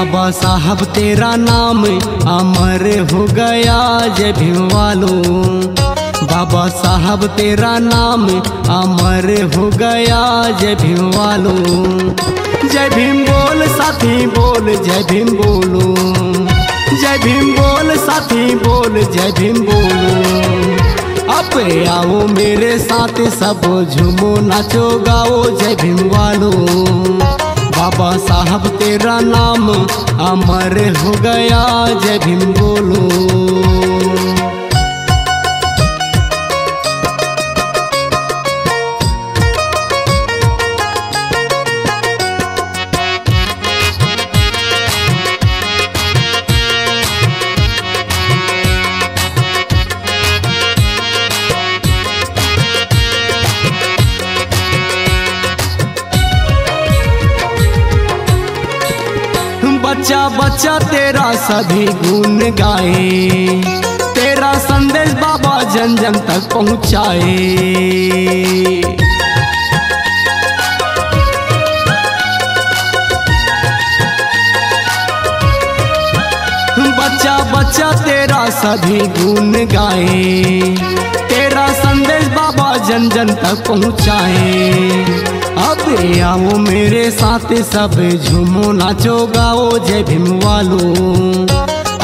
बाबा साहब तेरा नाम अमर हो गया जय भीम वालों। बाबा साहब तेरा नाम अमर हो गया जय भीम वालों। जय भीम बोल साथी बोल जय भीम बोलो। जय भीम बोल साथी बोल जय भीम बोलो। अब आओ मेरे साथ सब झूमो नाचो गाओ जय भीम वालों। बाबा साहब तेरा नाम अमर हो गया जय भीम बोलो। बच्चा बच्चा तेरा सभी गुण गाए, तेरा संदेश बाबा जन जन तक पहुँचाए। बच्चा बच्चा तेरा सभी गुण गाए, तेरा संदेश बाबा जन जन तक पहुँचाए। अब आओ मेरे साथ सब झूमो नाचो गाओ जय भीम वालों।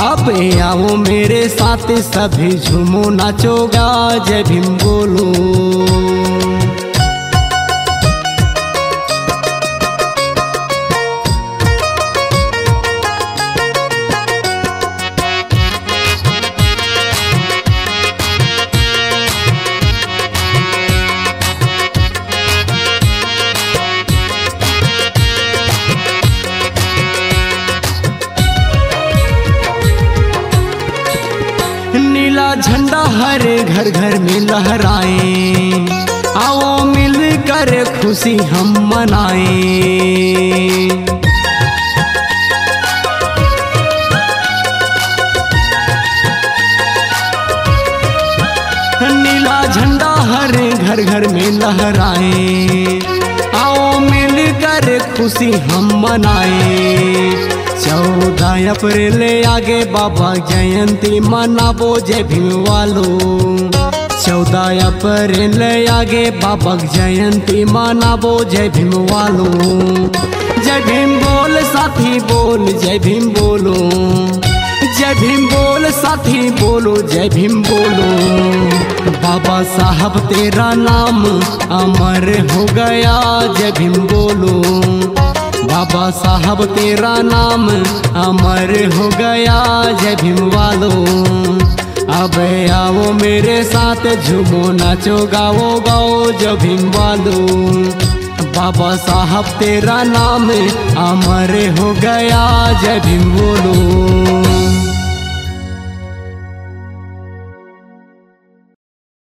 अब आओ मेरे साथ सभी झूमो नाचो गा जय भीम बोलो। नीला झंडा हर घर घर में लहराए, आओ मिलकर खुशी हम मनाए। नीला झंडा हर घर घर में लहराए, आओ मिलकर खुशी हम मनाए। 14 अप्रैल आगे बाबा जयंती मनाबो जय भीम वालों। 14 अप्रैल आगे बाबा जयंती मनाबो जय भीम वालों। जय भीम बोल साथी बोल जय भीम बोलो। जय भीम बोल साथी बोलो जय भीम बोलो। बाबा साहब तेरा नाम अमर हो गया जय भीम बोलो। बाबा साहब तेरा नाम अमर हो गया जय भीम वालों। अब आओ मेरे साथ झूमो नाचो गाओ गाओ जय भीम वालों। बाबा साहब तेरा नाम अमर हो गया जय भीम बोलो।